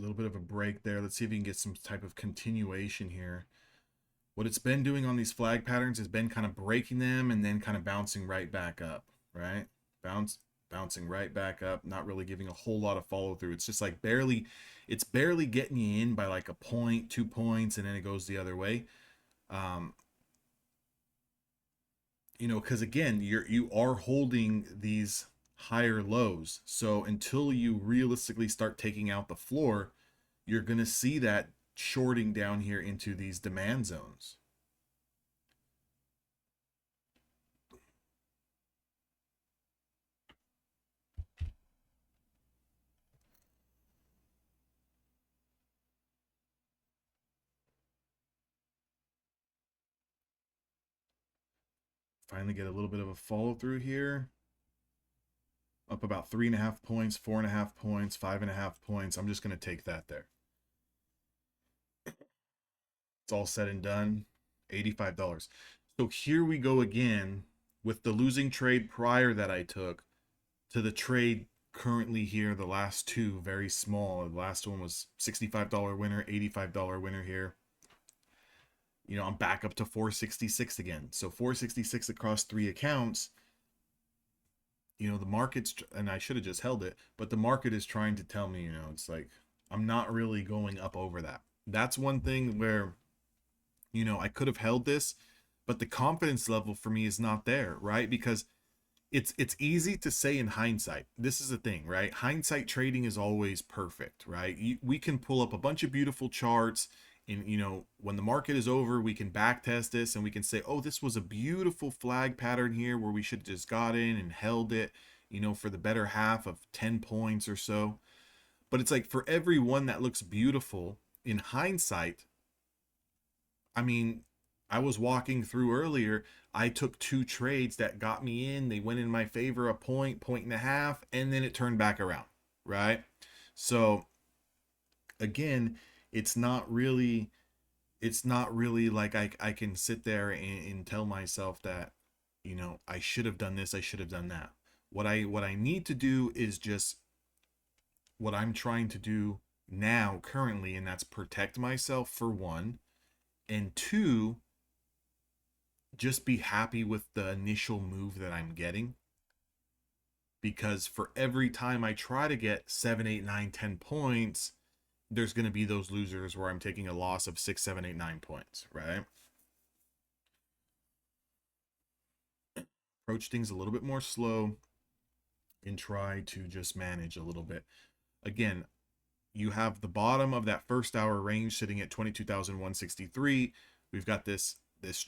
A little bit of a break there. Let's see if we can get some type of continuation here. What it's been doing on these flag patterns has been kind of breaking them and then kind of bouncing right back up, right? Bouncing right back up, not really giving a whole lot of follow through. It's just like barely, it's barely getting you in by like a point, 2 points, and then it goes the other way. Um, because again, you are holding these higher lows. So until you realistically start taking out the floor, you're going to see that shorting down here into these demand zones. Finally get a little bit of a follow through here. Up about 3.5 points, 4.5 points, 5.5 points. I'm just going to take that there. It's all said and done. $85. So here we go again with the losing trade prior that I took to the trade currently here. The last two very small. The last one was $65 winner, $85 winner here. I'm back up to 466 again. So 466 across 3 accounts. The market's, and I should have just held it, but the market is trying to tell me, it's like I'm not really going up over that. That's one thing where, I could have held this, but the confidence level for me is not there, right? Because it's easy to say in hindsight. This is the thing, right? Hindsight trading is always perfect, right? We can pull up a bunch of beautiful charts, and when the market is over, we can back test this and we can say, oh, this was a beautiful flag pattern here where we should have just got in and held it, for the better half of 10 points or so. But it's like for every one that looks beautiful in hindsight, I mean, I was walking through earlier. I took 2 trades that got me in. They went in my favor a point, point and a half, and then it turned back around, right? So again, it's not really like I can sit there and tell myself that, I should have done this, I should have done that. What I need to do is just what I'm trying to do now currently, and that's protect myself for one, and two, just be happy with the initial move that I'm getting. Because for every time I try to get 7, 8, 9, 10 points, there's going to be those losers where I'm taking a loss of 6, 7, 8, 9 points, right? Approach things a little bit more slow and try to just manage a little bit. Again, you have the bottom of that first hour range sitting at 22,163. We've got this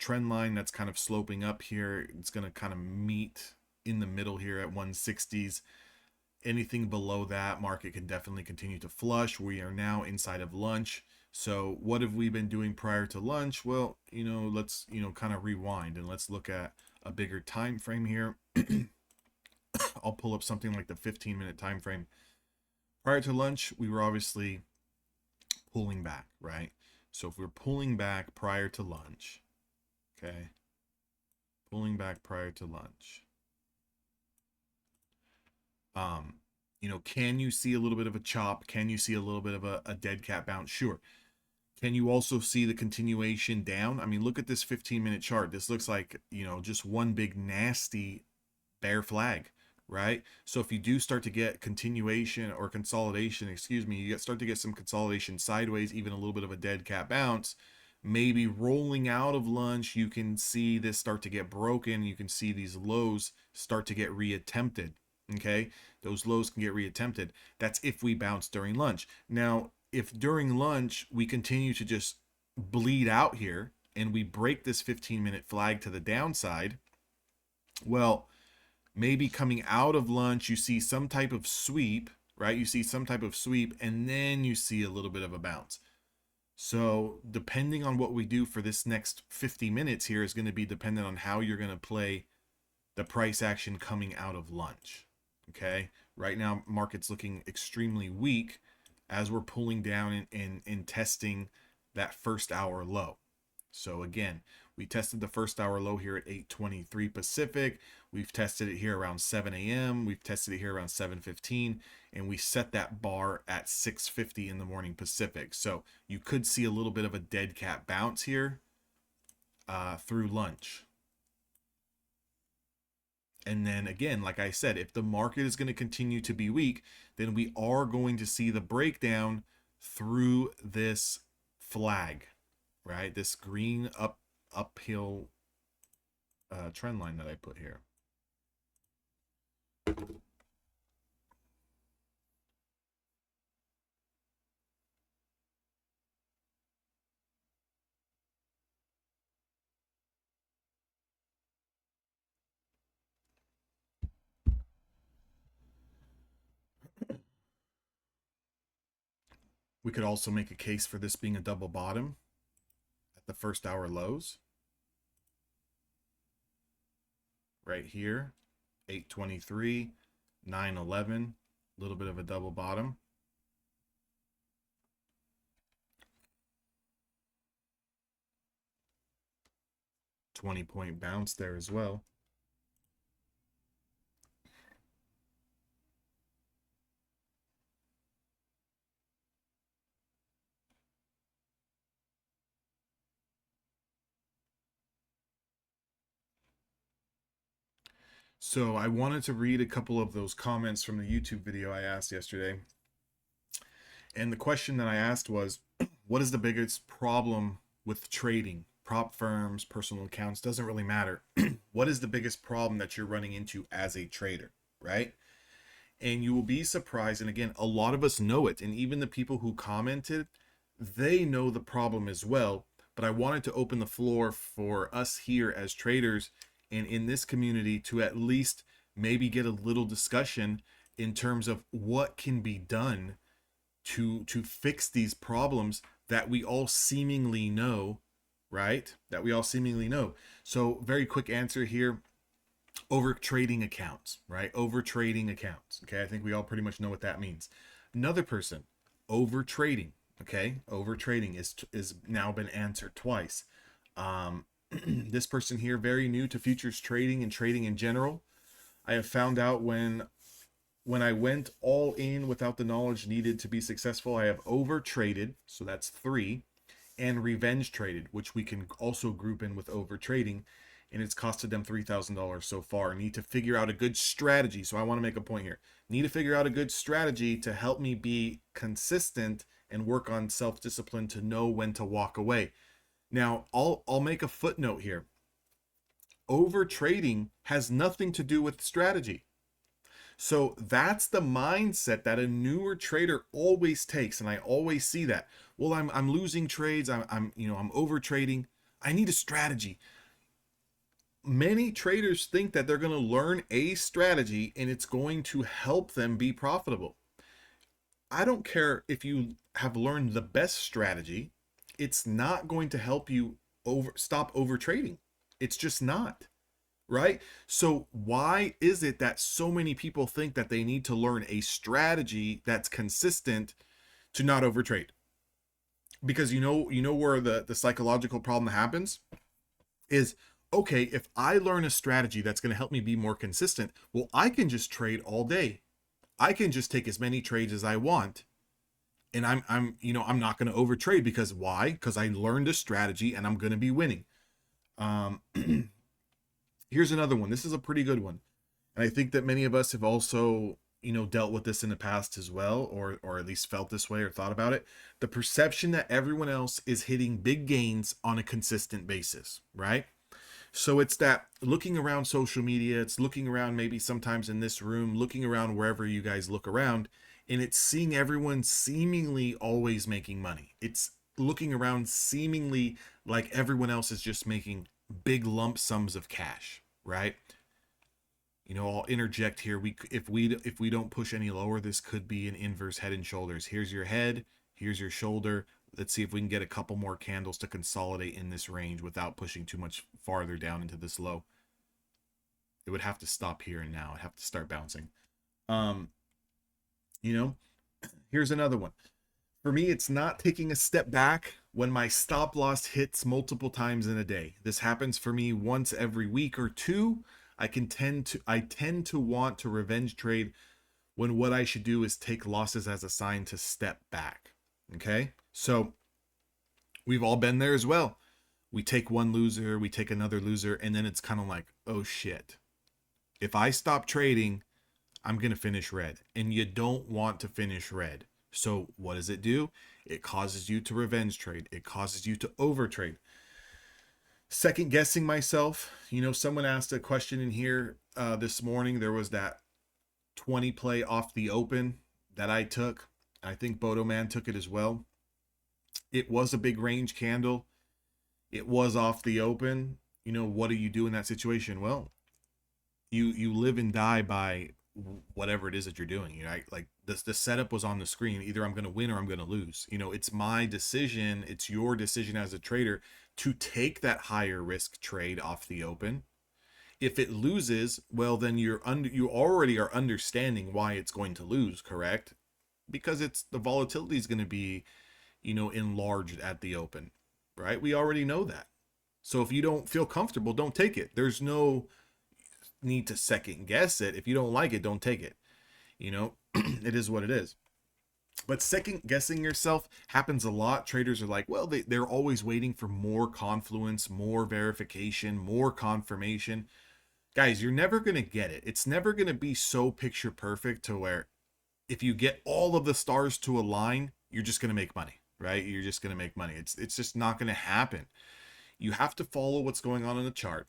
trend line that's kind of sloping up here. It's going to kind of meet in the middle here at 160s. Anything below that, market can definitely continue to flush. We are now inside of lunch. So what have we been doing prior to lunch? Well, let's, kind of rewind and let's look at a bigger time frame here. I'll pull up something like the 15-minute time frame. Prior to lunch, we were obviously pulling back, right? So if we're pulling back prior to lunch, okay, pulling back prior to lunch, can you see a little bit of a chop? Can you see a little bit of a dead cat bounce? Sure. Can you also see the continuation down? I mean, look at this 15-minute chart. This looks like, just one big nasty bear flag, right? So if you do start to get continuation or consolidation, you start to get some consolidation sideways, even a little bit of a dead cat bounce, maybe rolling out of lunch, you can see this start to get broken. You can see these lows start to get reattempted. Okay, those lows can get reattempted. That's if we bounce during lunch. Now, if during lunch we continue to just bleed out here and we break this 15-minute flag to the downside, well, maybe coming out of lunch, you see some type of sweep, right? You see some type of sweep, and then you see a little bit of a bounce. So depending on what we do for this next 50 minutes here is going to be dependent on how you're going to play the price action coming out of lunch. Okay, right now market's looking extremely weak as we're pulling down and testing that first hour low. So again, We tested the first hour low here at 8:23 Pacific. We've tested it here around 7 a.m. We've tested it here around 7:15, and we set that bar at 6:50 in the morning Pacific. So you could see a little bit of a dead cat bounce here through lunch. And then again, like I said, if the market is going to continue to be weak, then we are going to see the breakdown through this flag, right? This green uphill trend line that I put here. We could also make a case for this being a double bottom at the first hour lows. Right here, 8:23, 9:11, a little bit of a double bottom. $20-point bounce there as well. So I wanted to read a couple of those comments from the YouTube video I asked yesterday. And the question that I asked was, what is the biggest problem with trading? Prop firms, personal accounts, doesn't really matter. What is the biggest problem that you're running into as a trader, right? And you will be surprised. And again, a lot of us know it. And even the people who commented, they know the problem as well. But I wanted to open the floor for us here as traders and in this community to at least maybe get a little discussion in terms of what can be done to fix these problems that we all seemingly know, right? That we all seemingly know. So very quick answer here. Over trading accounts, right? Over trading accounts. Okay, I think we all pretty much know what that means. Another person, over trading. Okay, over trading is now been answered twice. This person here, very new to futures trading and trading in general. I have found out when I went all in without the knowledge needed to be successful, I have over traded, so that's 3, and revenge traded, which we can also group in with over trading, and it's costed them $3,000 so far. Need to figure out a good strategy. So I want to make a point here. Need to figure out a good strategy to help me be consistent and work on self-discipline to know when to walk away. Now, I'll make a footnote here. Over trading has nothing to do with strategy. So that's the mindset that a newer trader always takes, and I always see that. Well, I'm losing trades. I'm over trading. I need a strategy. Many traders think that they're going to learn a strategy and it's going to help them be profitable. I don't care if you have learned the best strategy. It's not going to help you stop over trading. It's just not, right? So why is it that so many people think that they need to learn a strategy that's consistent to not overtrade? Because you know where the psychological problem happens is, okay, if I learn a strategy that's going to help me be more consistent, well, I can just trade all day. I can just take as many trades as I want. And I'm not going to overtrade because why? Because I learned a strategy and I'm going to be winning. Here's another one. This is a pretty good one. And I think that many of us have also, dealt with this in the past as well, or at least felt this way or thought about it. The perception that everyone else is hitting big gains on a consistent basis, right? So it's that looking around social media, it's looking around maybe sometimes in this room, looking around wherever you guys look around, and it's seeing everyone seemingly always making money. It's looking around seemingly like everyone else is just making big lump sums of cash, right? I'll interject here. If we don't push any lower, this could be an inverse head and shoulders. Here's your head, here's your shoulder. Let's see if we can get a couple more candles to consolidate in this range without pushing too much farther down into this low. It would have to stop here and now. It'd have to start bouncing. Here's another one. For me, it's not taking a step back When my stop loss hits multiple times in a day. This happens for me once every week or two. I tend to want to revenge trade when what I should do is take losses as a sign to step back. Okay? So we've all been there as well. We take one loser, we take another loser, and then it's kind of like, oh shit. If I stop trading, I'm going to finish red. And you don't want to finish red. So what does it do? It causes you to revenge trade. It causes you to overtrade. Second guessing myself. Someone asked a question in here this morning. There was that 20 play off the open that I took. I think Bodo Man took it as well. It was a big range candle. It was off the open. What do you do in that situation? Well, you live and die by whatever it is that you're doing. Like the setup was on the screen. Either I'm going to win or I'm going to lose. It's my decision. It's your decision as a trader to take that higher risk trade off the open. If it loses, well, then you already are understanding why it's going to lose, correct? Because the volatility is going to be, enlarged at the open, right? We already know that. So if you don't feel comfortable, don't take it. There's no need to second guess it. If you don't like it, don't take it. It is what it is. But second guessing yourself happens a lot. Traders are like, well, they're always waiting for more confluence, more verification, more confirmation. Guys, you're never going to get it. It's never going to be so picture perfect to where if you get all of the stars to align, you're just going to make money, right? You're just going to make money. It's just not going to happen. You have to follow what's going on in the chart.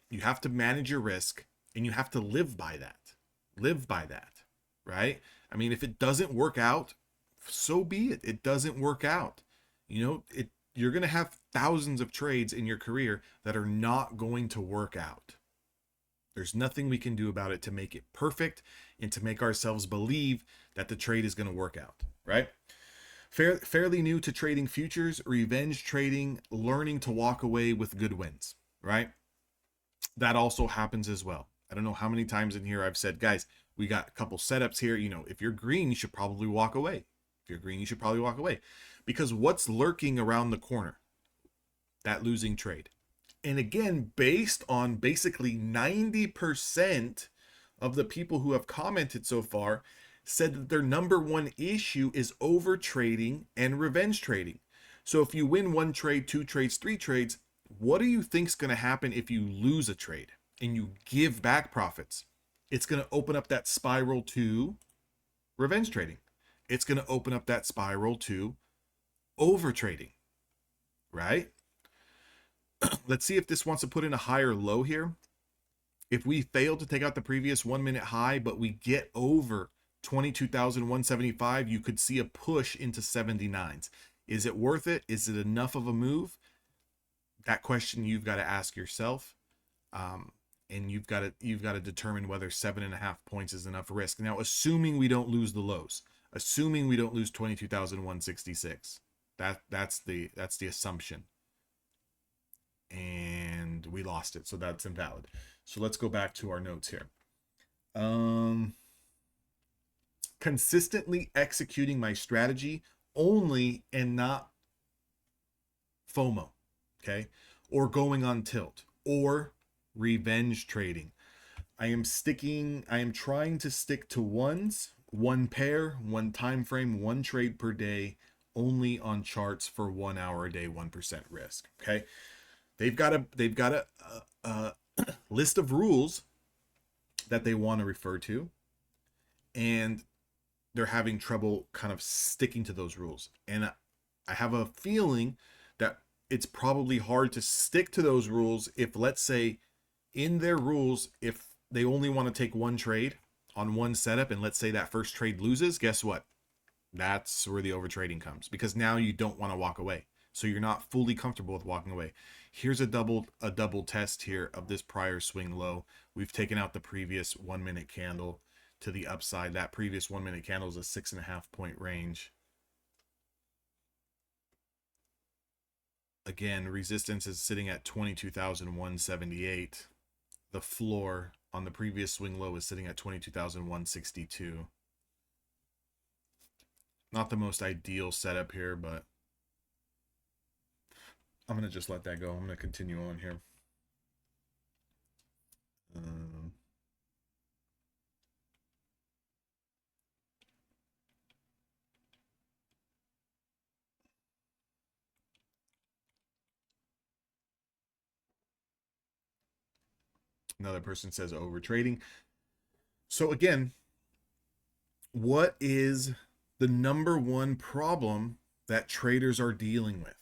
You have to manage your risk, and you have to live by that. Live by that, right? I mean, if it doesn't work out, so be it. It doesn't work out. You're going to have thousands of trades in your career that are not going to work out. There's nothing we can do about it to make it perfect and to make ourselves believe that the trade is going to work out, right? Fairly new to trading futures, revenge trading, learning to walk away with good wins, right? That also happens as well. I don't know how many times in here I've said, guys, we got a couple setups here. If you're green, you should probably walk away. If you're green, you should probably walk away. Because what's lurking around the corner? That losing trade. And again, based on basically 90% of the people who have commented so far said that their number one issue is over trading and revenge trading. So if you win one trade, two trades, three trades, what do you think is going to happen if you lose a trade and you give back profits? It's going to open up that spiral to revenge trading. It's going to open up that spiral to over trading, right? Let's see if this wants to put in a higher low here. If we fail to take out the previous 1 minute high, but we get over 22,175, you could see a push into 79s. Is it worth it? Is it enough of a move? That question you've got to ask yourself. And you've got to determine whether 7.5 points is enough risk. Now, assuming we don't lose the lows, assuming we don't lose 22,166, that's the assumption. And we lost it, so that's invalid. So let's go back to our notes here. Consistently executing my strategy only and not FOMO, okay? Or going on tilt, or revenge trading. I am trying to stick to ones, one pair, one time frame, one trade per day, only on charts for 1 hour a day, 1% risk, okay? They've got a list of rules that they want to refer to, and they're having trouble kind of sticking to those rules. And I have a feeling that it's probably hard to stick to those rules if, let's say, in their rules, if they only want to take one trade on one setup, and let's say that first trade loses, guess what? That's where the overtrading comes, because now you don't want to walk away. So you're not fully comfortable with walking away. Here's a double test here of this prior swing low. We've taken out the previous 1 minute candle to the upside. That previous 1 minute candle is a 6.5 point range. Again, resistance is sitting at 22,178. The floor on the previous swing low is sitting at 22,162. Not the most ideal setup here, but I'm going to just let that go. I'm going to continue on here. Um, Another person says over trading. So again, what is the number one problem that traders are dealing with?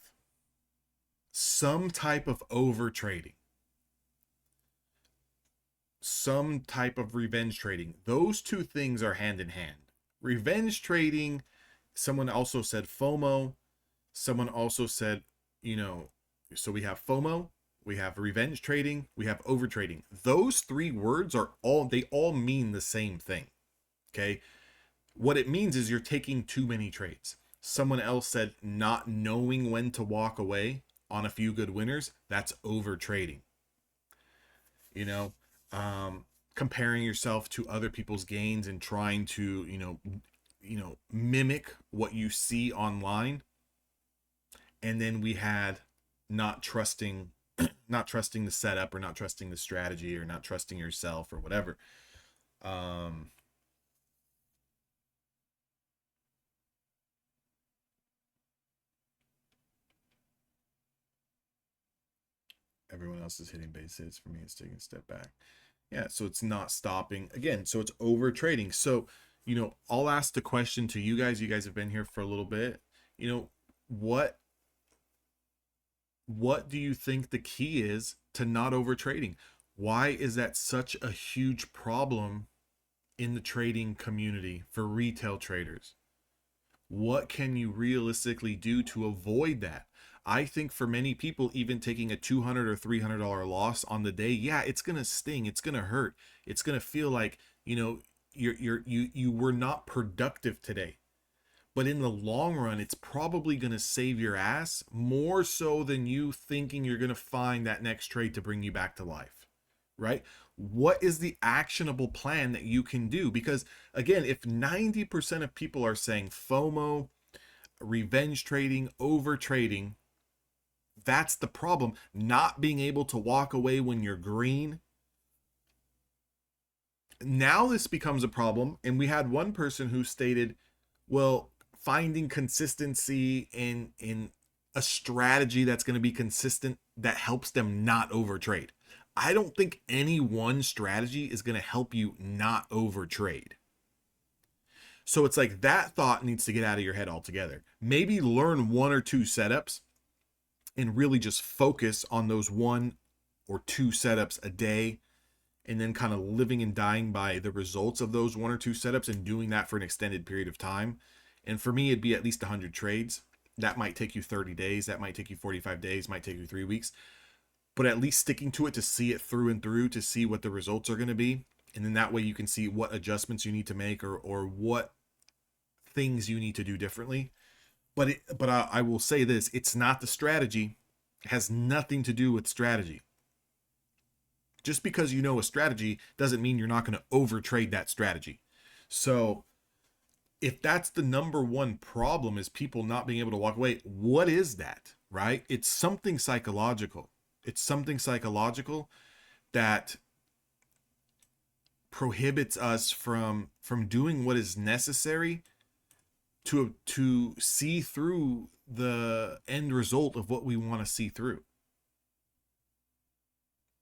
Some type of over trading, some type of revenge trading. Those two things are hand in hand. Revenge trading, someone also said FOMO. Someone also said, you know, so we have FOMO, we have revenge trading, we have over trading. Those three words are they all mean the same thing. Okay. What it means is you're taking too many trades. Someone else said not knowing when to walk away on a few good winners. That's over trading. You know, comparing yourself to other people's gains and trying to, mimic what you see online. And then we had not trusting not trusting the setup, or not trusting the strategy, or not trusting yourself, or whatever. um Everyone else is hitting base hits. For me, it's taking a step back. Yeah, so it's not stopping again, so it's over trading. So I'll ask the question to you guys. You guys have been here for a little bit. What what do you think the key is to not over trading? Why is that such a huge problem in the trading community for retail traders? What can you realistically do to avoid that? I think for many people, even taking a $200 or $300 loss on the day, yeah, it's gonna sting. It's gonna hurt. It's gonna feel like you were not productive today. But in the long run, it's probably gonna save your ass more so than you thinking you're gonna find that next trade to bring you back to life, right? What is the actionable plan that you can do? Because again, if 90% of people are saying FOMO, revenge trading, over trading, that's the problem. Not being able to walk away when you're green. Now this becomes a problem. And we had one person who stated, well, finding consistency in a strategy that's going to be consistent that helps them not overtrade. I don't think any one strategy is going to help you not overtrade. So it's like that thought needs to get out of your head altogether. Maybe learn one or two setups and really just focus on those one or two setups a day, and then kind of living and dying by the results of those one or two setups and doing that for an extended period of time. And for me, it'd be at least 100 trades. That might take you 30 days. That might take you 45 days, might take you 3 weeks. But at least sticking to it to see it through and through, to see what the results are going to be. And then that way you can see what adjustments you need to make, or what things you need to do differently. But I will say this, it's not the strategy. It has nothing to do with strategy. Just because you know a strategy doesn't mean you're not going to overtrade that strategy. So if that's the number one problem, is people not being able to walk away, what is that, right? It's something psychological. It's something psychological that prohibits us from doing what is necessary to see through the end result of what we want to see through.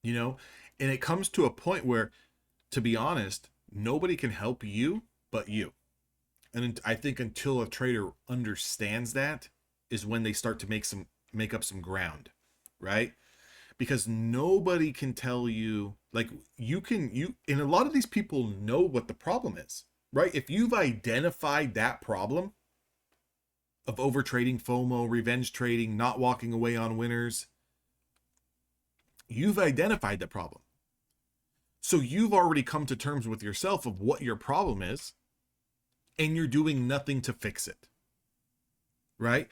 And it comes to a point where, to be honest, nobody can help you but you. And I think until a trader understands that is when they start to make up some ground, right? Because nobody can tell you, like, and a lot of these people know what the problem is, right? If you've identified that problem of over trading, FOMO, revenge trading, not walking away on winners, you've identified the problem. So you've already come to terms with yourself of what your problem is, and you're doing nothing to fix it, right?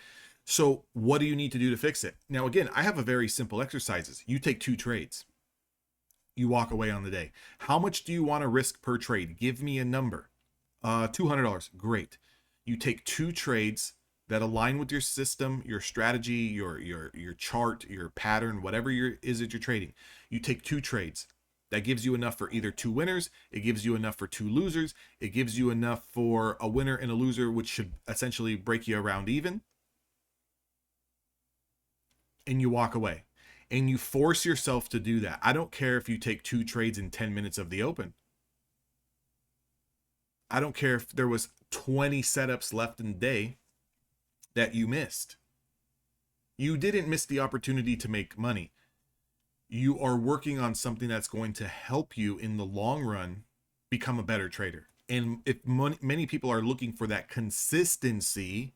So what do you need to do to fix it? Now, again, I have a very simple exercises. You take 2 trades. You walk away on the day. How much do you want to risk per trade? Give me a number. $200. Great. You take 2 trades that align with your system, your strategy, your chart, your pattern, whatever is that you're trading. You take 2 trades. That gives you enough for either 2 winners, it gives you enough for 2 losers, it gives you enough for a winner and a loser, which should essentially break you around even. And you walk away. And you force yourself to do that. I don't care if you take 2 trades in 10 minutes of the open. I don't care if there was 20 setups left in the day that you missed. You didn't miss the opportunity to make money. You are working on something that's going to help you in the long run become a better trader. And if many people are looking for that consistency,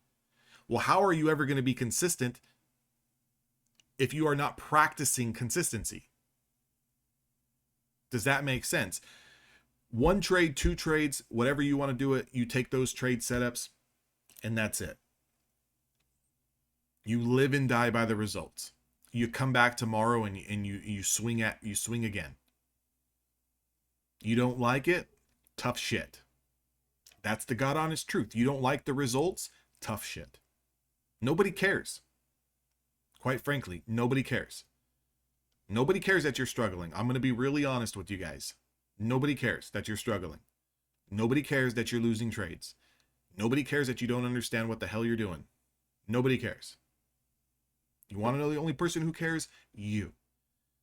well, how are you ever going to be consistent if you are not practicing consistency? Does that make sense? 1 trade, 2 trades, whatever you want to do it, you take those trade setups, and that's it. You live and die by the results. You come back tomorrow and you swing again. You don't like it? Tough shit. That's the God honest truth. You don't like the results? Tough shit. Nobody cares. Quite frankly, nobody cares. Nobody cares that you're struggling. I'm going to be really honest with you guys. Nobody cares that you're struggling. Nobody cares that you're losing trades. Nobody cares that you don't understand what the hell you're doing. Nobody cares. You want to know the only person who cares? You.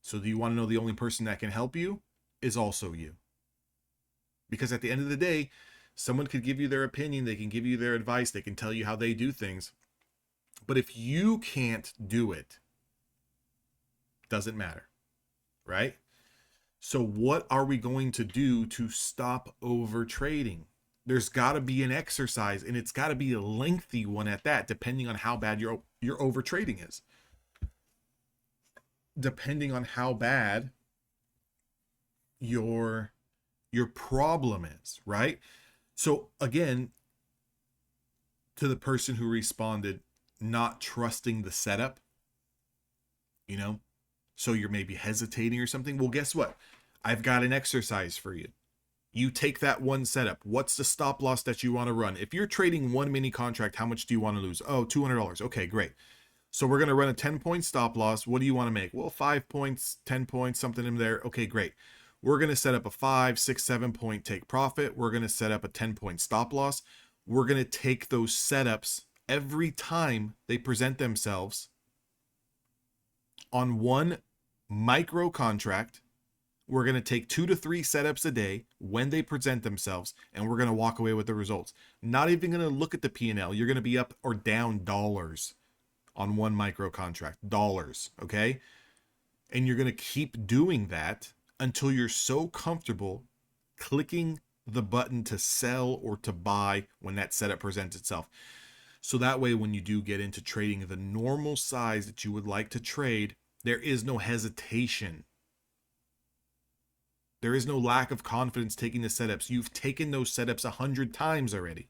So do you want to know the only person that can help you? Is also you. Because at the end of the day, someone could give you their opinion, they can give you their advice, they can tell you how they do things. But if you can't do it, doesn't matter, right? So what are we going to do to stop over trading? There's got to be an exercise, and it's got to be a lengthy one at that, depending on how bad your over trading is. Depending on how bad your problem is, right? So again, to the person who responded, not trusting the setup, so you're maybe hesitating or something. Well, guess what? I've got an exercise for you. You take that 1 setup. What's the stop loss that you want to run? If you're trading 1 mini contract, how much do you want to lose? Oh, $200. Okay, great. So we're going to run a 10-point stop loss. What do you want to make? Well, 5 points, 10 points, something in there. Okay, great. We're going to set up a 5, 6, 7 point take profit. We're going to set up a 10-point stop loss. We're going to take those setups every time they present themselves on 1 micro contract. We're going to take 2 to 3 setups a day when they present themselves, and we're going to walk away with the results. Not even going to look at the P&L. You're going to be up or down dollars on 1 micro contract. Dollars, okay? And you're going to keep doing that until you're so comfortable clicking the button to sell or to buy when that setup presents itself. So that way, when you do get into trading the normal size that you would like to trade, there is no hesitation. There is no lack of confidence taking the setups. You've taken those setups 100 times already.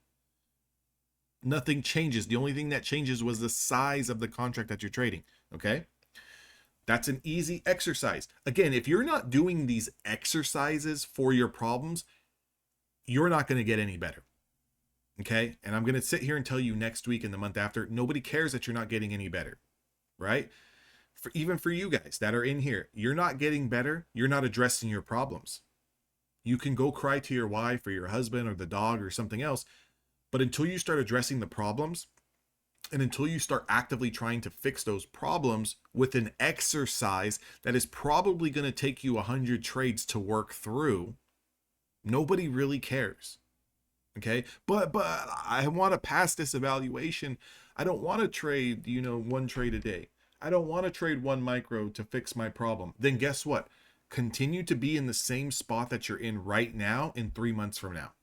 Nothing changes. The only thing that changes was the size of the contract that you're trading. Okay? That's an easy exercise. Again, if you're not doing these exercises for your problems, you're not going to get any better. Okay? And I'm going to sit here and tell you next week and the month after, nobody cares that you're not getting any better. Right? Even for you guys that are in here, you're not getting better. You're not addressing your problems. You can go cry to your wife or your husband or the dog or something else. But until you start addressing the problems, and until you start actively trying to fix those problems with an exercise that is probably going to take you 100 trades to work through, nobody really cares. Okay? But I want to pass this evaluation. I don't want to trade, 1 trade a day. I don't want to trade 1 micro to fix my problem. Then guess what? Continue to be in the same spot that you're in right now in 3 months from now,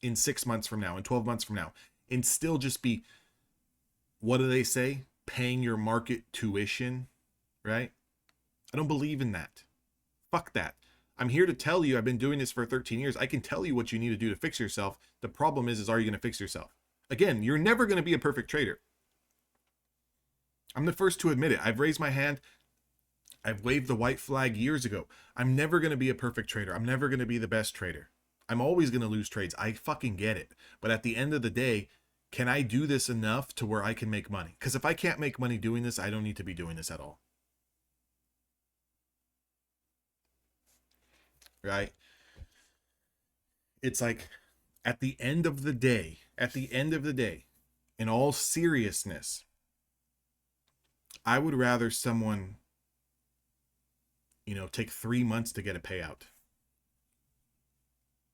in 6 months from now, in 12 months from now, and still just be, what do they say? Paying your market tuition, right? I don't believe in that. Fuck that. I'm here to tell you, I've been doing this for 13 years. I can tell you what you need to do to fix yourself. The problem is are you going to fix yourself? Again, you're never going to be a perfect trader. I'm the first to admit it. I've raised my hand. I've waved the white flag years ago. I'm never going to be a perfect trader. I'm never going to be the best trader. I'm always going to lose trades. I fucking get it. But at the end of the day, can I do this enough to where I can make money? Because if I can't make money doing this, I don't need to be doing this at all. Right? It's like at the end of the day, in all seriousness, I would rather someone, take 3 months to get a payout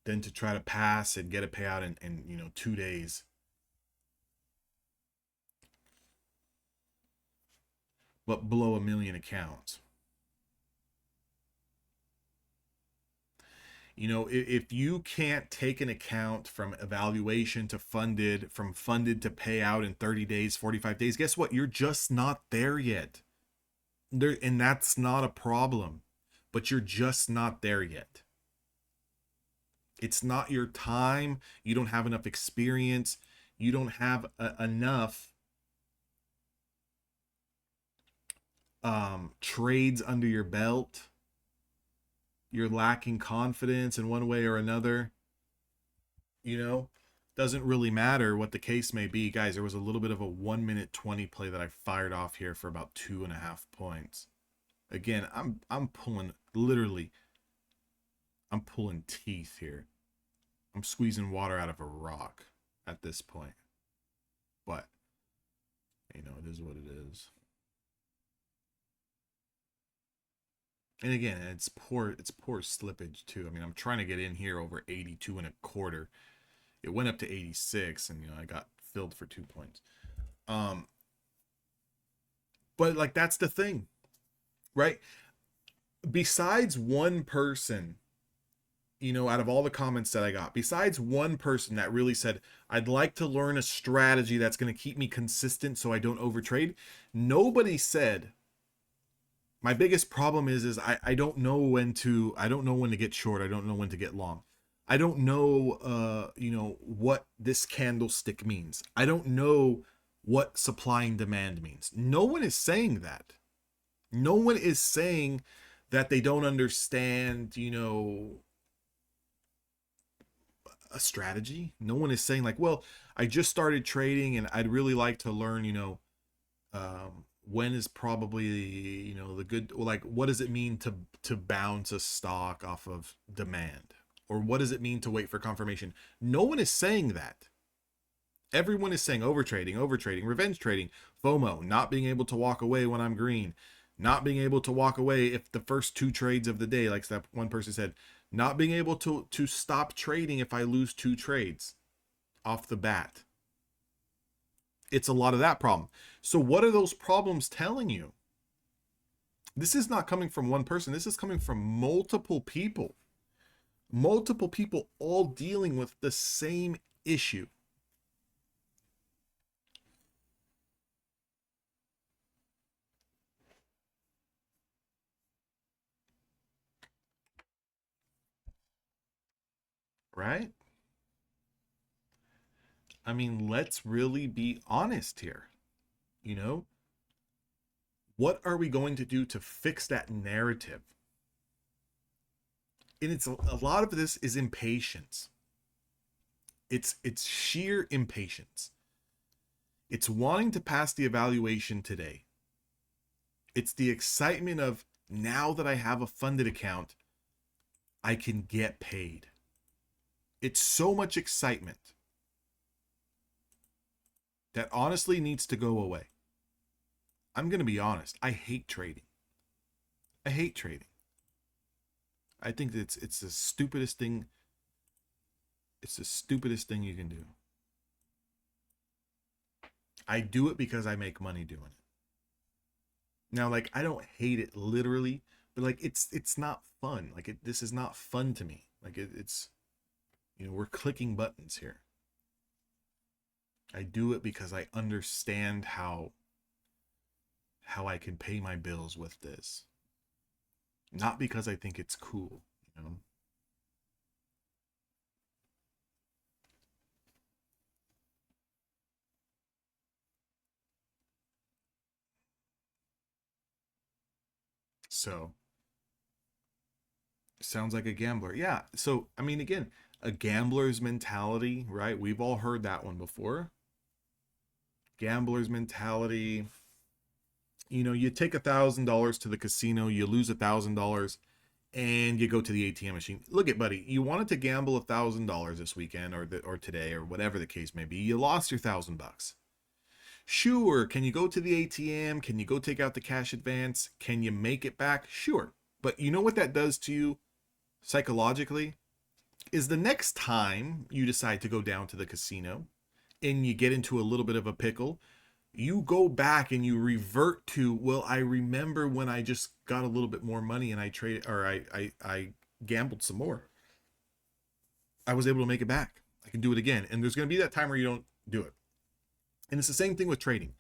than to try to pass and get a payout in 2 days. But blow a million accounts. If you can't take an account from evaluation to funded, from funded to payout in 30 days, 45 days, guess what? You're just not there yet. And that's not a problem, but you're just not there yet. It's not your time. You don't have enough experience. You don't have enough trades under your belt. You're lacking confidence in one way or another. Doesn't really matter what the case may be. Guys, there was a little bit of a 1 minute 20 play that I fired off here for about 2.5 points. Again, I'm pulling, literally, I'm pulling teeth here. I'm squeezing water out of a rock at this point. But, it is what it is. And again, it's poor slippage too. I mean, I'm trying to get in here over 82.25. It went up to 86, and I got filled for 2 points. But like, that's the thing, right? Besides one person, out of all the comments that I got, besides one person that really said, I'd like to learn a strategy that's going to keep me consistent so I don't overtrade, nobody said, my biggest problem is I don't know when to get short. I don't know when to get long. I don't know, what this candlestick means. I don't know what supply and demand means. No one is saying that. No one is saying that they don't understand, a strategy. No one is saying like, well, I just started trading and I'd really like to learn, when is probably, the good, like, what does it mean to bounce a stock off of demand? Or what does it mean to wait for confirmation? No one is saying that. Everyone is saying overtrading, revenge trading, FOMO, not being able to walk away when I'm green, not being able to walk away if the first 2 trades of the day, like that one person said, not being able to stop trading if I lose 2 trades off the bat. It's a lot of that problem. So what are those problems telling you? This is not coming from one person. This is coming from multiple people. Multiple people all dealing with the same issue. Right? I mean, let's really be honest here. What are we going to do to fix that narrative? And it's a lot of this is impatience. It's sheer impatience. It's wanting to pass the evaluation today. It's the excitement of, now that I have a funded account, I can get paid. It's so much excitement that honestly needs to go away. I'm going to be honest. I hate trading. I hate trading. I think that it's the stupidest thing. It's the stupidest thing you can do. I do it because I make money doing it. Now, like, I don't hate it literally, but like, it's not fun. Like, this is not fun to me. Like, it's, we're clicking buttons here. I do it because I understand how I can pay my bills with this. Not because I think it's cool, So, sounds like a gambler. Yeah. So, I mean, again, a gambler's mentality, right? We've all heard that one before. Gambler's mentality. You know, you take $1,000 to the casino, you lose $1,000, and you go to the ATM machine. Look at, buddy, you wanted to gamble $1,000 this weekend or today or whatever the case may be. You lost your $1,000. Sure, can you go to the ATM? Can you go take out the cash advance? Can you make it back? Sure. But you know what that does to you psychologically? Is the next time you decide to go down to the casino and you get into a little bit of a pickle, you go back and you revert to, well, I remember when I just got a little bit more money and I traded, or I gambled some more. I was able to make it back. I can do it again. And there's going to be that time where you don't do it. And it's the same thing with trading.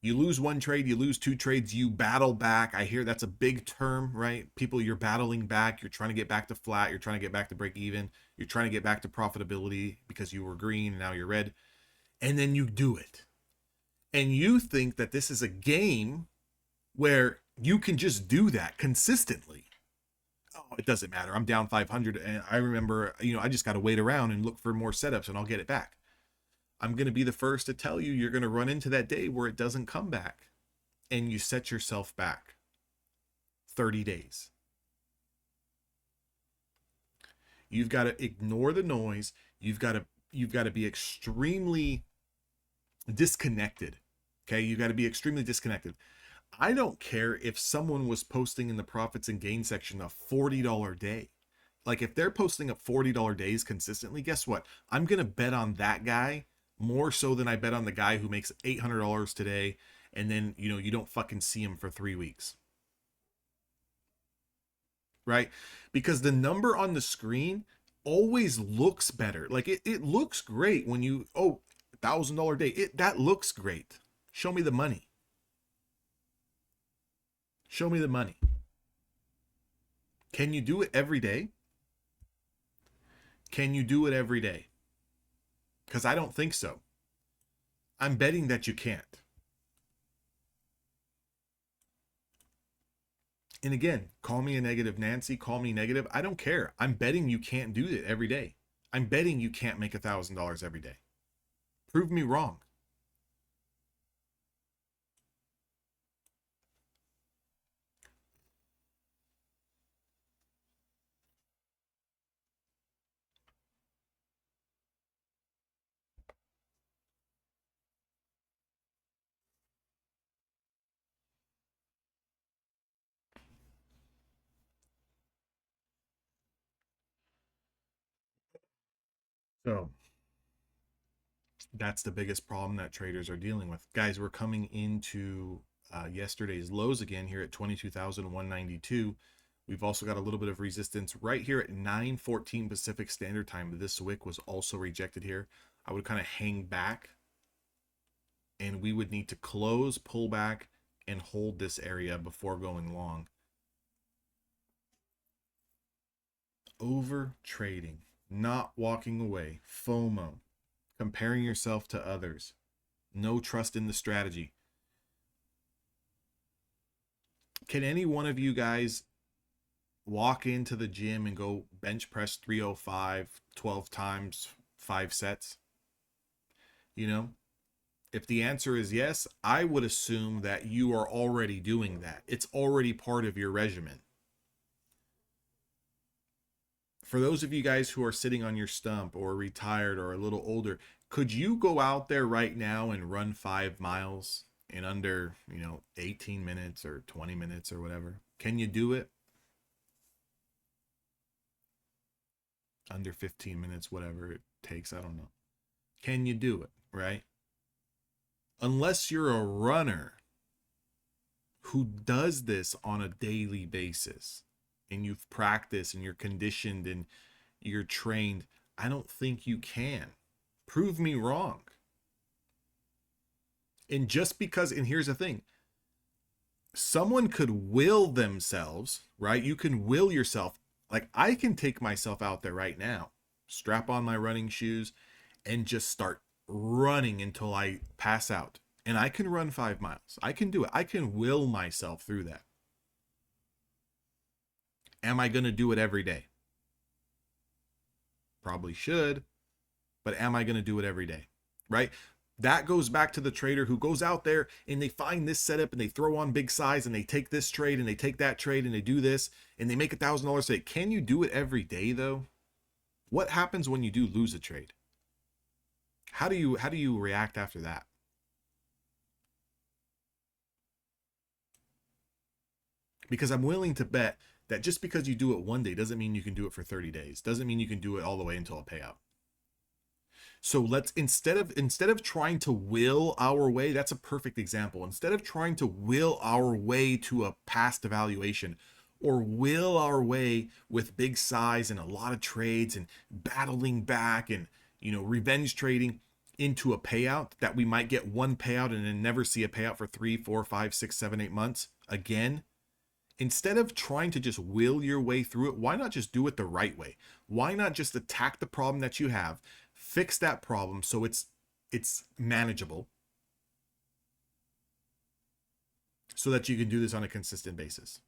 You lose one trade, you lose two trades, you battle back. I hear that's a big term, right? People, you're battling back. You're trying to get back to flat. You're trying to get back to break even. You're trying to get back to profitability because you were green and now you're red. And then you do it. And you think that this is a game where you can just do that consistently. Oh, it doesn't matter. I'm down 500 and I remember, I just got to wait around and look for more setups and I'll get it back. I'm going to be the first to tell you, you're going to run into that day where it doesn't come back and you set yourself back 30 days. You've got to ignore the noise. You've got to be extremely disconnected. Okay. You got to be extremely disconnected. I don't care if someone was posting in the profits and gain section a $40 day. Like if they're posting up $40 days consistently, guess what? I'm going to bet on that guy more so than I bet on the guy who makes $800 today and then, you don't fucking see him for 3 weeks. Right? Because the number on the screen always looks better. Like it looks great when you, $1,000 day. That looks great. Show me the money. Show me the money. Can you do it every day? Can you do it every day? Because I don't think so. I'm betting that you can't. And again, call me a negative Nancy, call me negative. I don't care. I'm betting you can't do it every day. I'm betting you can't make $1,000 every day. Prove me wrong. So that's the biggest problem that traders are dealing with. Guys, we're coming into yesterday's lows again here at 22,192. We've also got a little bit of resistance right here at 9:14 Pacific Standard Time. This wick was also rejected here. I would kind of hang back and we would need to close, pull back, and hold this area before going long. Over trading, not walking away, FOMO, comparing yourself to others, no trust in the strategy. Can any one of you guys walk into the gym and go bench press 305 12 times, 5 sets? If the answer is yes, I would assume that you are already doing that. It's already part of your regimen. For those of you guys who are sitting on your stump or retired or a little older, could you go out there right now and run 5 miles in under, 18 minutes or 20 minutes or whatever? Can you do it? Under 15 minutes, whatever it takes, I don't know. Can you do it, right? Unless you're a runner who does this on a daily basis and you've practiced and you're conditioned and you're trained, I don't think you can. Prove me wrong. And just because, and here's the thing, someone could will themselves, right? You can will yourself. Like I can take myself out there right now, strap on my running shoes and just start running until I pass out. And I can run 5 miles. I can do it. I can will myself through that. Am I going to do it every day? Probably should, but am I going to do it every day? Right? That goes back to the trader who goes out there and they find this setup and they throw on big size and they take this trade and they take that trade and they do this and they make $1,000. Say, can you do it every day though? What happens when you do lose a trade? How do you react after that? Because I'm willing to bet that just because you do it one day doesn't mean you can do it for 30 days. Doesn't mean you can do it all the way until a payout. So let's, instead of trying to will our way, that's a perfect example. Instead of trying to will our way to a past evaluation or will our way with big size and a lot of trades and battling back and, revenge trading into a payout that we might get one payout and then never see a payout for 3, 4, 5, 6, 7, 8 months again. Instead of trying to just will your way through it, why not just do it the right way? Why not just attack the problem that you have, fix that problem so it's manageable, so that you can do this on a consistent basis?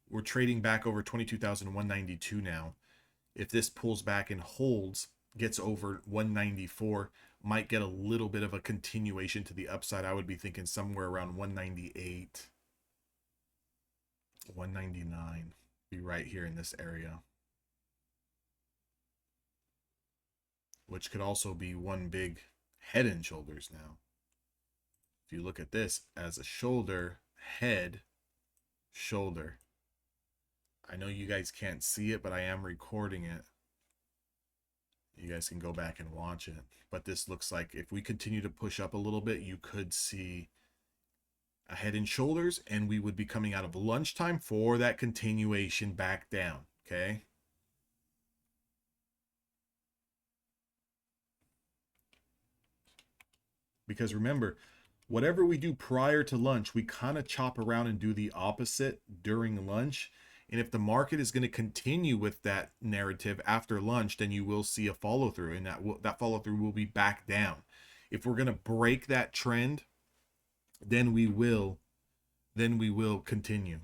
We're trading back over 22,192 now. If this pulls back and holds, gets over 194, might get a little bit of a continuation to the upside. I would be thinking somewhere around 198, 199, be right here in this area, which could also be one big head and shoulders now. If you look at this as a shoulder, head, shoulder. I know you guys can't see it, but I am recording it. You guys can go back and watch it. But this looks like if we continue to push up a little bit, you could see a head and shoulders, and we would be coming out of lunchtime for that continuation back down, okay? Because remember, whatever we do prior to lunch, we kind of chop around and do the opposite during lunch. And if the market is going to continue with that narrative after lunch, then you will see a follow through, and that follow through will be back down. If we're going to break that trend, then we will continue.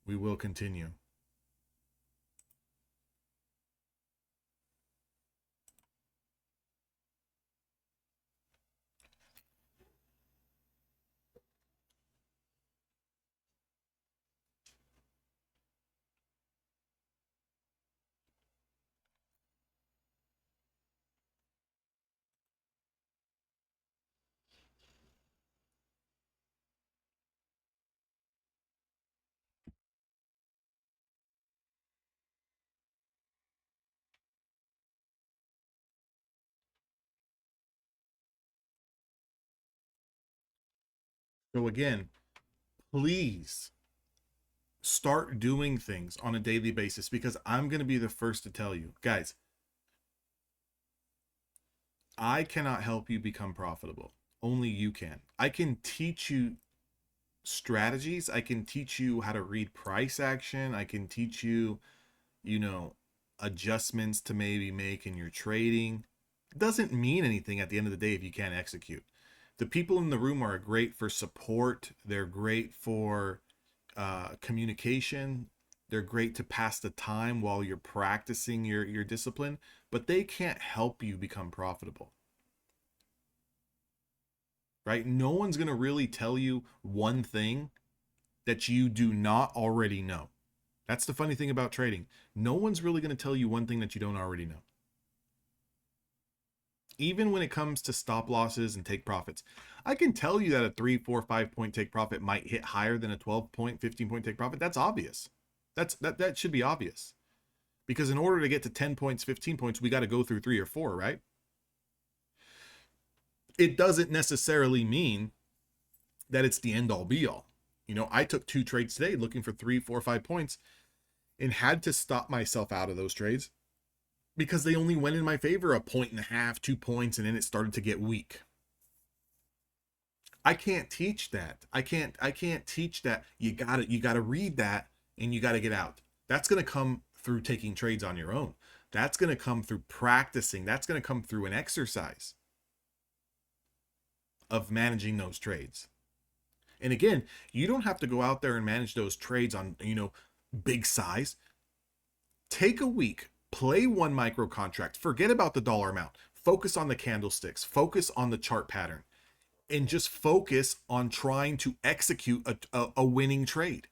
We will continue. So again, please start doing things on a daily basis, because I'm going to be the first to tell you, guys, I cannot help you become profitable. Only you can. I can teach you strategies. I can teach you how to read price action. I can teach you, adjustments to maybe make in your trading. It doesn't mean anything at the end of the day if you can't execute. The people in the room are great for support. They're great for communication. They're great to pass the time while you're practicing your discipline, but they can't help you become profitable. Right? No one's going to really tell you one thing that you do not already know. That's the funny thing about trading. No one's really going to tell you one thing that you don't already know. Even when it comes to stop losses and take profits, I can tell you that a 3, 4, 5 point take profit might hit higher than a 12 point, 15 point take profit. That's obvious. That should be obvious. Because in order to get to 10 points, 15 points, we got to go through 3 or 4, right? It doesn't necessarily mean that it's the end all be all. I took 2 trades today looking for 3, 4, 5 points and had to stop myself out of those trades because they only went in my favor 1.5 points, 2 points, and then it started to get weak. I can't teach that. I can't teach that. You gotta read that and you gotta get out. That's gonna come through taking trades on your own. That's gonna come through practicing. That's gonna come through an exercise of managing those trades. And again, you don't have to go out there and manage those trades on, big size. Take a week, play one micro contract, forget about the dollar amount, focus on the candlesticks, focus on the chart pattern, and just focus on trying to execute a winning trade.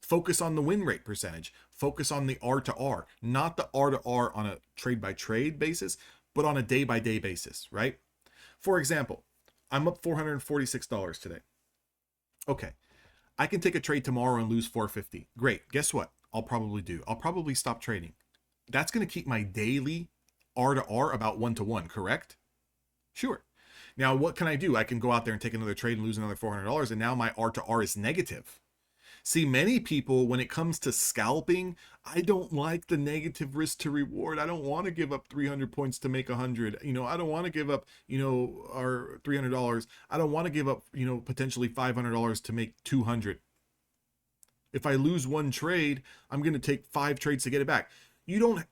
Focus on the win rate percentage. Focus on the R to R, not the R to R on a trade by trade basis, but on a day by day basis, right? For example, I'm up $446 today. Okay, I can take a trade tomorrow and lose 450. Great. Guess what? I'll probably do. I'll probably stop trading. That's going to keep my daily R to R about 1 to 1, correct? Sure. Now, what can I do? I can go out there and take another trade and lose another $400, and now my R to R is negative. See, many people, when it comes to scalping, I don't like the negative risk to reward. I don't want to give up 300 points to make 100. I don't want to give up, our $300. I don't want to give up, potentially $500 to make 200. If I lose one trade, I'm going to take 5 trades to get it back. You don't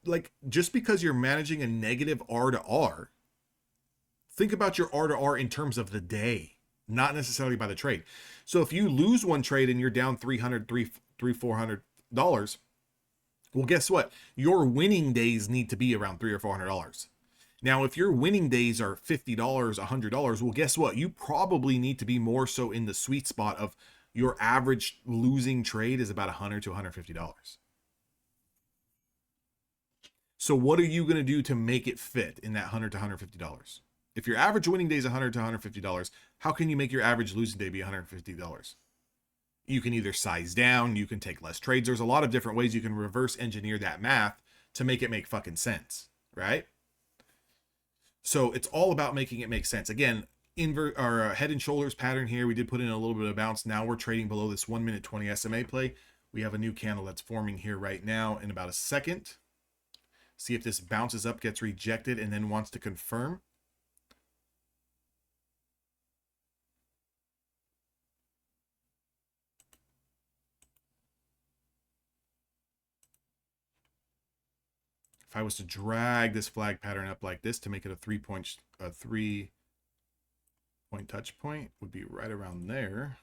just because you're managing a negative R to R, think about your R to R in terms of the day, not necessarily by the trade. So if you lose one trade and you're down $300, $400, well, guess what? Your winning days need to be around $300 or $400. Now, if your winning days are $50, $100, well, guess what? You probably need to be more so in the sweet spot of your average losing trade is about $100 to $150. So what are you going to do to make it fit in that $100 to $150? If your average winning day is $100 to $150, how can you make your average losing day be $150? You can either size down, you can take less trades. There's a lot of different ways you can reverse engineer that math to make it make fucking sense, right? So it's all about making it make sense. Again, invert our head and shoulders pattern here. We did put in a little bit of bounce. Now we're trading below this 1 minute 20 SMA play. We have a new candle that's forming here right now in about a second. See if this bounces up, gets rejected, and then wants to confirm. If I was to drag this flag pattern up like this to make it a 3-point touch point, would be right around there.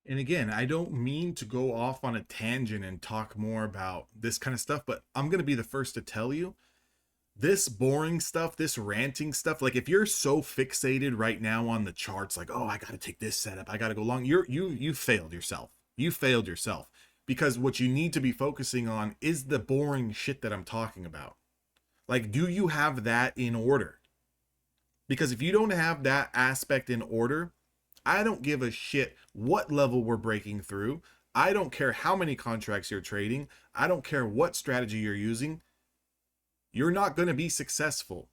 And again, I don't mean to go off on a tangent and talk more about this kind of stuff, but I'm going to be the first to tell you this boring stuff, this ranting stuff, like if you're so fixated right now on the charts, like, oh, I got to take this setup, I got to go long, you failed yourself. You failed yourself, because what you need to be focusing on is the boring shit that I'm talking about. Like, do you have that in order? Because if you don't have that aspect in order, I don't give a shit what level we're breaking through. I don't care how many contracts you're trading. I don't care what strategy you're using. You're not going to be successful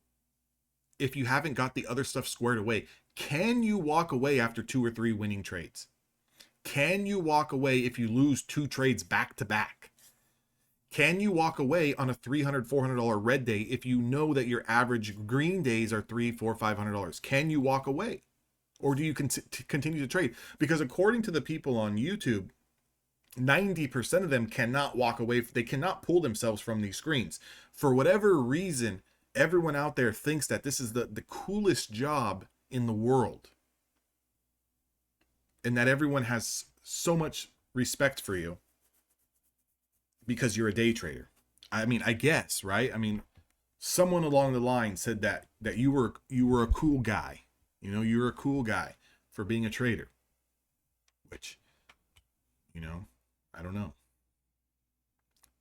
if you haven't got the other stuff squared away. Can you walk away after 2 or 3 winning trades? Can you walk away if you lose 2 trades back to back? Can you walk away on a $300, $400 red day if you know that your average green days are $300, $400, $500? Can you walk away? Or do you continue to trade? Because according to the people on YouTube, 90% of them cannot walk away. They cannot pull themselves from these screens. For whatever reason, everyone out there thinks that this is the coolest job in the world. And that everyone has so much respect for you because you're a day trader. I mean, I guess, right? I mean, someone along the line said that you were a cool guy. You're a cool guy for being a trader. Which, I don't know.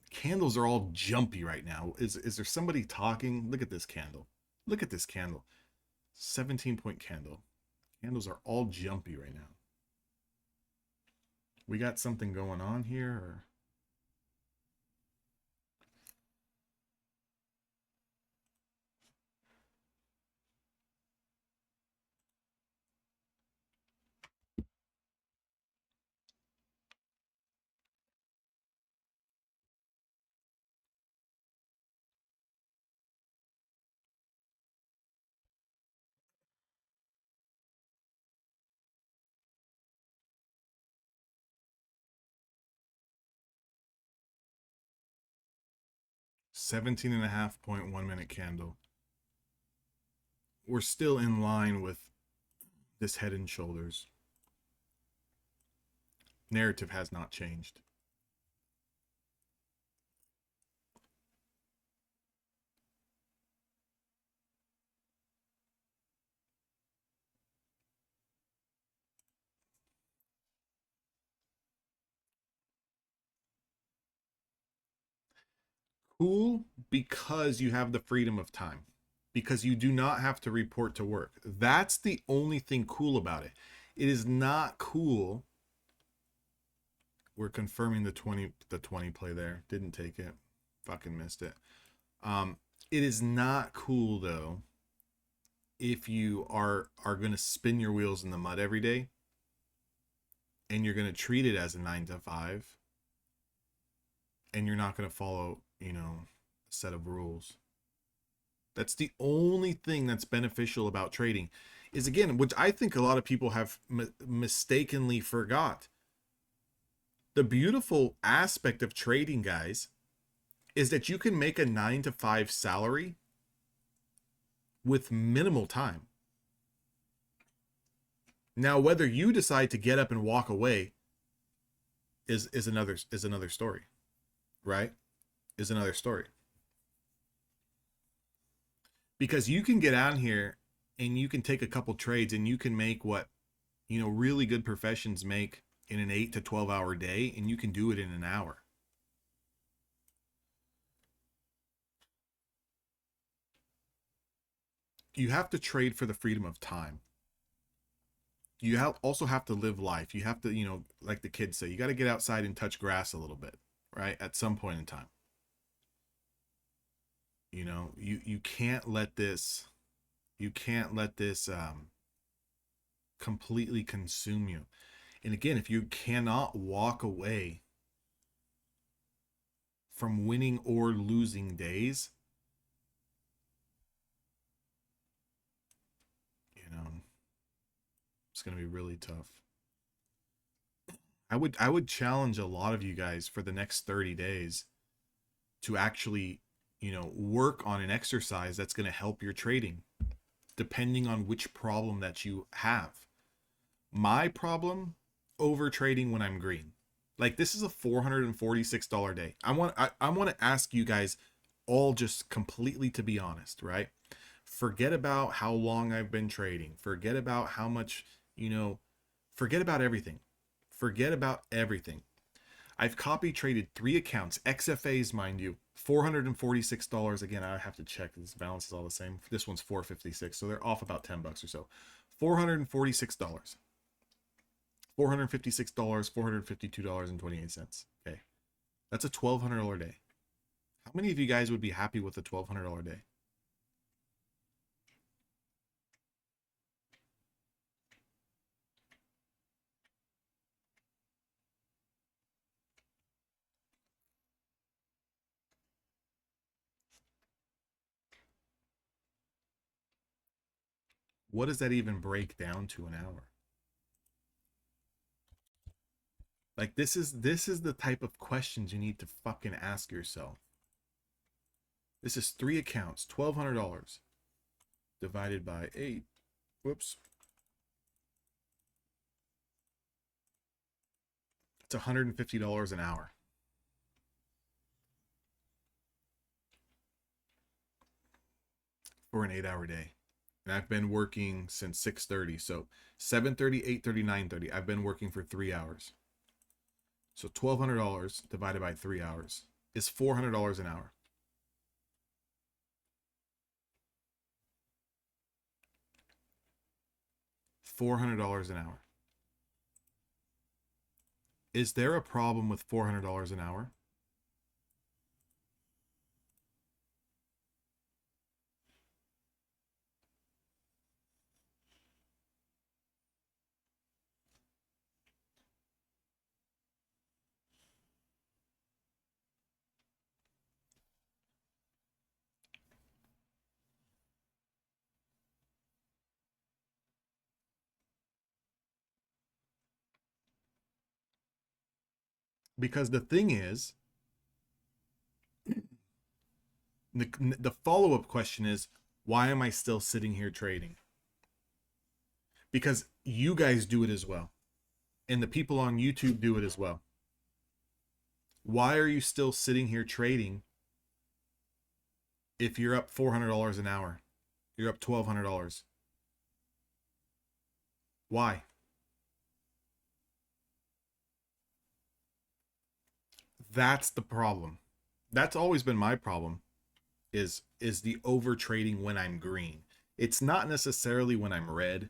Candles are all jumpy right now. Is there somebody talking? Look at this candle. Look at this candle. 17-point candle. Candles are all jumpy right now. We got something going on here, or 17.5 minute candle. We're still in line with this head and shoulders. Narrative has not changed. Cool because you have the freedom of time, because you do not have to report to work. That's the only thing cool about it. It is not cool. We're confirming the 20 play there. Didn't take it. Fucking missed it. It is not cool though if you are going to spin your wheels in the mud every day and you're going to treat it as a 9 to 5 and you're not going to follow, a set of rules. That's the only thing that's beneficial about trading, is again, which I think a lot of people have mistakenly forgot. The beautiful aspect of trading, guys, is that you can make a 9 to 5 salary with minimal time. Now, whether you decide to get up and walk away is another story, right? Is another story. Because you can get out here and you can take a couple trades and you can make what, really good professions make in an 8 to 12 hour day, and you can do it in an hour. You have to trade for the freedom of time. You also have to live life. You have to, like the kids say, you got to get outside and touch grass a little bit, right? At some point in time. You can't let this completely consume you. And again, if you cannot walk away from winning or losing days, it's going to be really tough. I would challenge a lot of you guys for the next 30 days to actually, work on an exercise that's going to help your trading, depending on which problem that you have. My problem, over trading when I'm green. Like, this is a $446 day. I want to ask you guys all, just completely to be honest, right? Forget about how long I've been trading. Forget about how much, forget about everything. Forget about everything. I've copy traded 3 accounts, XFAs, mind you, $446. Again, I have to check. This balance is all the same. This one's $456, so they're off about $10 or so. $446. $456, $452.28. Okay. That's a $1,200 day. How many of you guys would be happy with a $1,200 day? What does that even break down to an hour? Like, this is the type of questions you need to fucking ask yourself. This is 3 accounts, $1,200 divided by 8. Whoops. It's $150 an hour. For an 8-hour day. And I've been working since 6:30. So 7:30, 8:30, 9:30. I've been working for 3 hours. So $1,200 divided by 3 hours is $400 an hour. $400 an hour. Is there a problem with $400 an hour? Because the thing is, The follow-up question is, why am I still sitting here trading? Because you guys do it as well, and the people on YouTube do it as well. Why are you still sitting here trading if you're up $400 an hour? You're up $1,200. Why? That's the problem. That's always been my problem, is the over trading when I'm green. It's not necessarily when I'm red.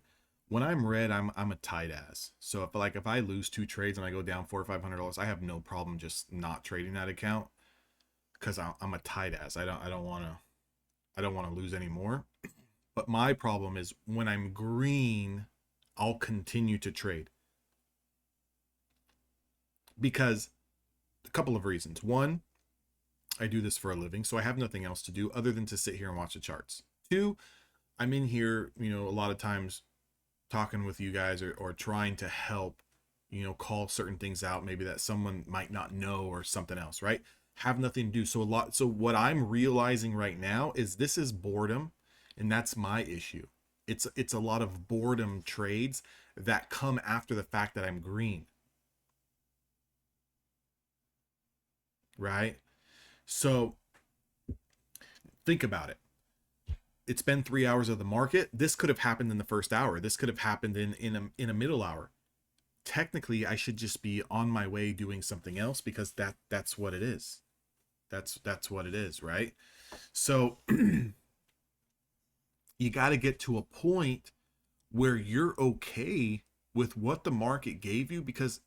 When I'm red, I'm a tight ass. So if I lose two trades and I go down $400 or $500, I have no problem just not trading that account because I'm a tight ass. I don't want to lose anymore. But my problem is when I'm green, I'll continue to trade because a couple of reasons. One, I do this for a living, so I have nothing else to do other than to sit here and watch the charts. Two, I'm in here, a lot of times talking with you guys or trying to help, call certain things out, maybe that someone might not know or something else, right? Have nothing to do. So what I'm realizing right now is this is boredom, and that's my issue. It's a lot of boredom trades that come after the fact that I'm green, right? So think about it. It's been 3 hours of the market. This could have happened in the first hour. This could have happened in a middle hour. Technically, I should just be on my way doing something else because that's what it is. That's what it is, right? So you got to get to a point where you're okay with what the market gave you, because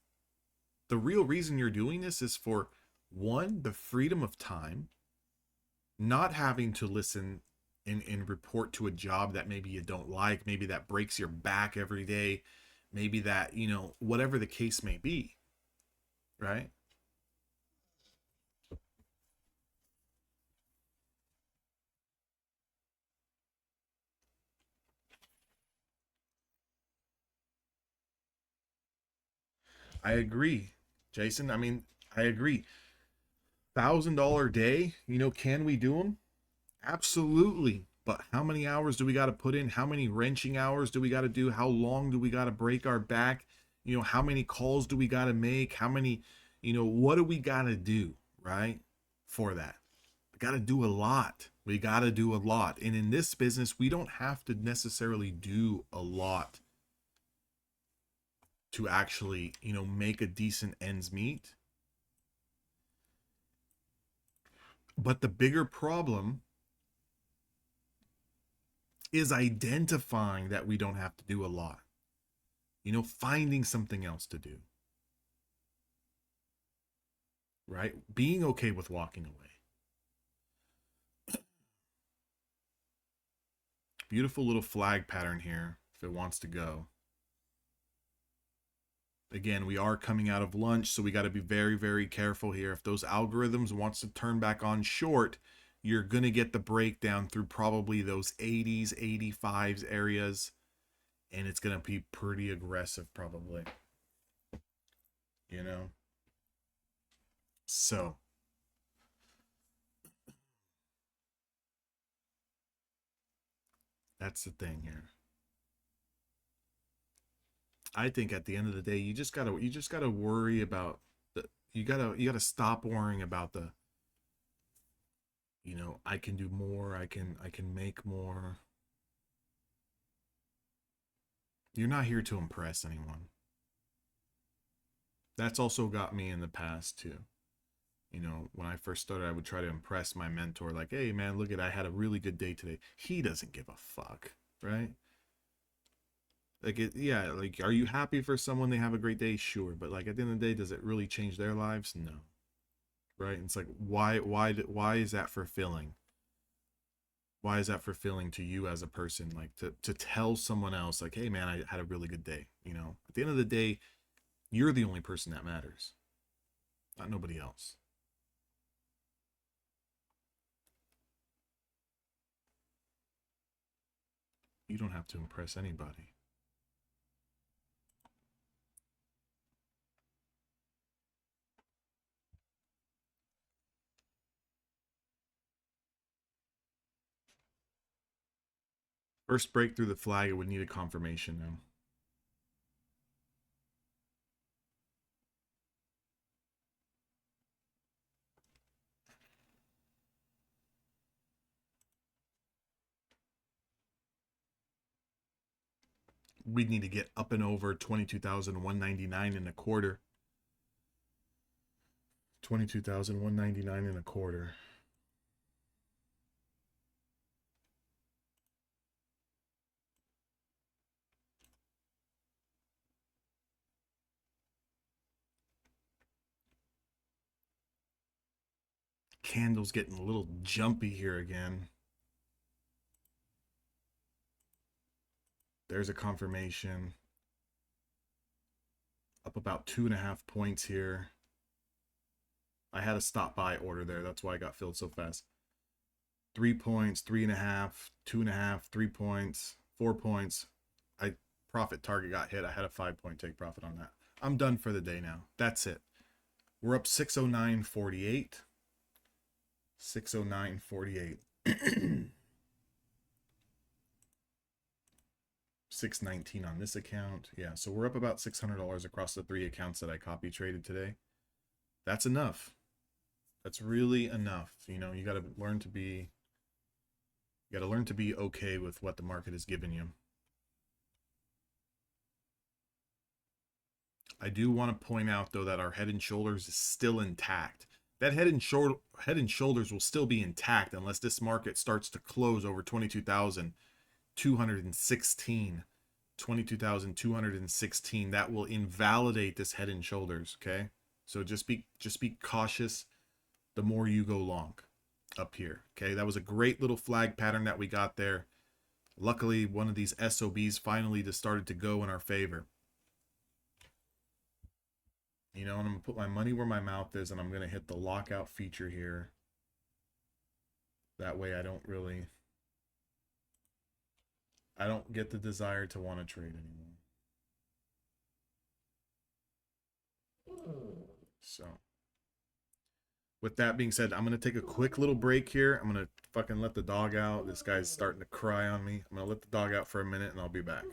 the real reason you're doing this is for, one, the freedom of time, not having to listen and report to a job that maybe you don't like, maybe that breaks your back every day, maybe that, whatever the case may be, right? I agree, Jason. I mean, I agree. $1,000 day, can we do them? Absolutely. But how many hours do we got to put in? How many wrenching hours do we got to do? How long do we got to break our back? How many calls do we got to make? How many, what do we got to do, right? For that. We got to do a lot. We got to do a lot. And in this business, we don't have to necessarily do a lot to actually, make a decent ends meet. But the bigger problem is identifying that we don't have to do a lot. Finding something else to do, right? Being okay with walking away. Beautiful little flag pattern here if it wants to go. Again, we are coming out of lunch, so we got to be very, very careful here. If those algorithms wants to turn back on short, you're going to get the breakdown through probably those 80s, 85s areas, and it's going to be pretty aggressive probably. You know? So, that's the thing here. I think at the end of the day, you just gotta worry about the you gotta stop worrying about the, I can do more, I can make more. You're not here to impress anyone. That's also got me in the past too. When I first started, I would try to impress my mentor, like, hey man, look at, I had a really good day today. He doesn't give a fuck, right? Like, yeah, like, are you happy for someone they have a great day? Sure, but like at the end of the day, does it really change their lives? No, right? And it's like, why is that fulfilling? Why is that fulfilling to you as a person? Like, to tell someone else, like, hey man, I had a really good day. At the end of the day, you're the only person that matters, not nobody else. You don't have to impress anybody. First break through the flag, it would need a confirmation now. We'd need to get up and over 22,199 and a quarter. 22,199 and a quarter. Candle's getting a little jumpy here again. There's a confirmation. Up about 2.5 points here. I had a stop buy order there. That's why I got filled so fast. 3 points, 3.5, 2.5, 3 points, 4 points. Profit target got hit. I had a 5-point take profit on that. I'm done for the day now. That's it. We're up 609.48. 609.48. 619 on this account. Yeah, so we're up about $600 across the 3 accounts that I copy traded today. That's enough. That's really enough. You know, you got to learn to be okay with what the market is giving you. I do want to point out though that our head and shoulders is still intact. That head and shoulders will still be intact unless this market starts to close over 22,216. 22,216. That will invalidate this head and shoulders, okay? So just be cautious the more you go long up here, okay? That was a great little flag pattern that we got there. Luckily, one of these SOBs finally just started to go in our favor. You know, and I'm going to put my money where my mouth is, and I'm going to hit the lockout feature here. That way I don't get the desire to want to trade anymore. So, with that being said, I'm going to take a quick little break here. I'm going to fucking let the dog out. This guy's starting to cry on me. I'm going to let the dog out for a minute, and I'll be back.